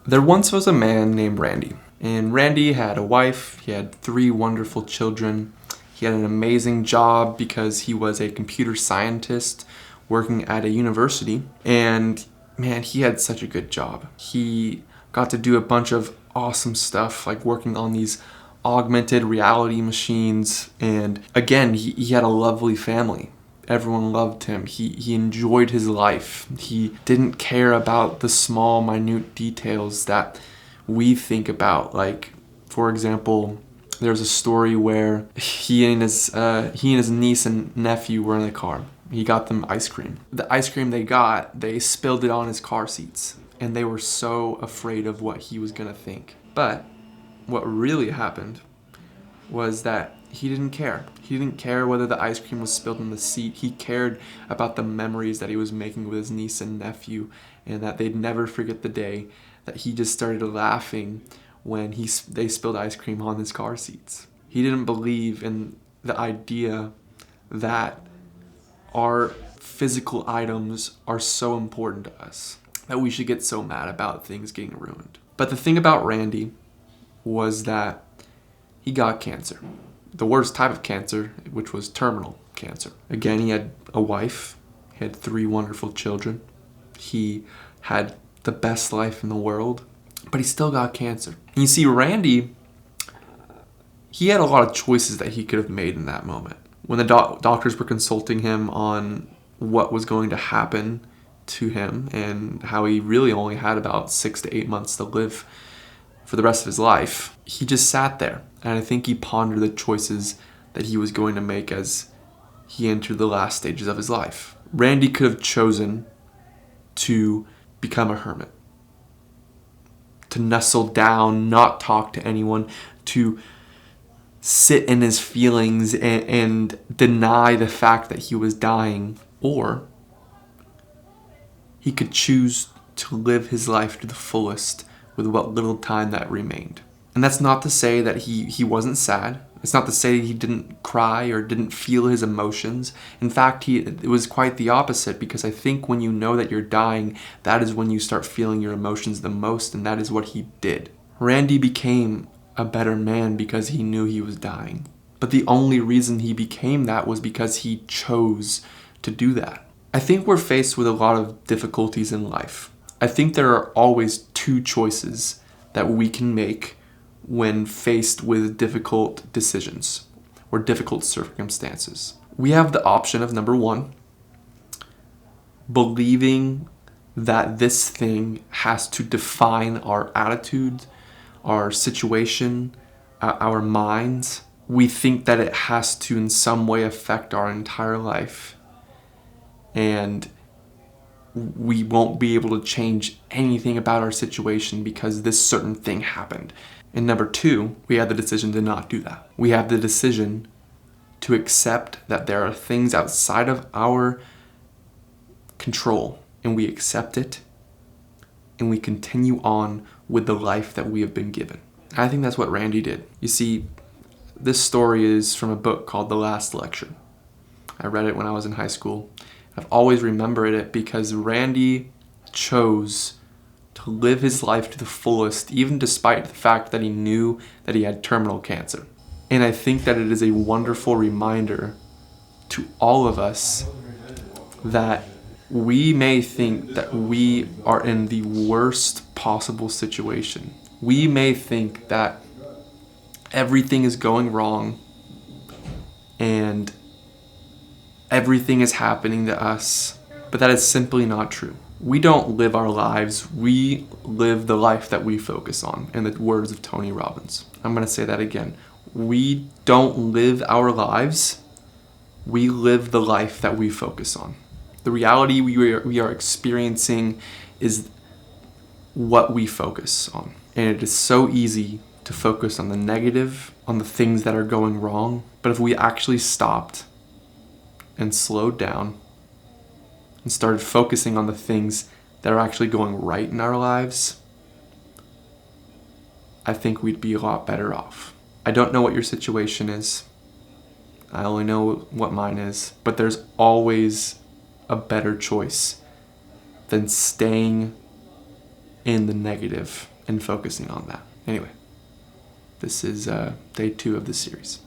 There once was a man named Randy, and Randy had a wife, he had 3 wonderful children, he had an amazing job because he was a computer scientist working at a university, and man, he had such a good job. He got to do a bunch of awesome stuff, like working on these augmented reality machines, and again, he had a lovely family. Everyone loved him. He enjoyed his life. He didn't care about the small, minute details that we think about. Like, for example, there's a story where he and his niece and nephew were in the car. He got them ice cream. The ice cream they got, they spilled it on his car seats, and they were so afraid of what he was gonna think. But what really happened was that he didn't care. He didn't care whether the ice cream was spilled in the seat. He cared about the memories that he was making with his niece and nephew, and that they'd never forget the day that he just started laughing when they spilled ice cream on his car seats. He didn't believe in the idea that our physical items are so important to us that we should get so mad about things getting ruined. But the thing about Randy was that he got cancer. The worst type of cancer, which was terminal cancer. Again, he had a wife, he had 3 wonderful children, he had the best life in the world, but he still got cancer. And you see, Randy, he had a lot of choices that he could have made in that moment. When the doctors were consulting him on what was going to happen to him and how he really only had about 6 to 8 months to live for the rest of his life, he just sat there. And I think he pondered the choices that he was going to make as he entered the last stages of his life. Randy could have chosen to become a hermit, to nestle down, not talk to anyone, to sit in his feelings and deny the fact that he was dying. Or he could choose to live his life to the fullest with what little time that remained. And that's not to say that he wasn't sad. It's not to say he didn't cry or didn't feel his emotions. In fact, it was quite the opposite, because I think when you know that you're dying, that is when you start feeling your emotions the most, and that is what he did. Randy became a better man because he knew he was dying. But the only reason he became that was because he chose to do that. I think we're faced with a lot of difficulties in life. I think there are always 2 choices that we can make when faced with difficult decisions or difficult circumstances. We have the option of, number 1, believing that this thing has to define our attitude, our situation, our minds. We think that it has to in some way affect our entire life, and we won't be able to change anything about our situation because this certain thing happened. And number 2, we have the decision to not do that. We have the decision to accept that there are things outside of our control, and we accept it, and we continue on with the life that we have been given. I think that's what Randy did. You see, this story is from a book called The Last Lecture. I read it when I was in high school. I've always remembered it because Randy chose to live his life to the fullest, even despite the fact that he knew that he had terminal cancer. And I think that it is a wonderful reminder to all of us that we may think that we are in the worst possible situation. We may think that everything is going wrong and everything is happening to us, but that is simply not true. We don't live our lives, we live the life that we focus on, in the words of Tony Robbins. I'm going to say that again. We don't live our lives, we live the life that we focus on. The reality we are experiencing is what we focus on. And it is so easy to focus on the negative, on the things that are going wrong. But if we actually stopped and slowed down and started focusing on the things that are actually going right in our lives, I think we'd be a lot better off. I don't know what your situation is. I only know what mine is. But there's always a better choice than staying in the negative and focusing on that. Anyway, this is day 2 of the series.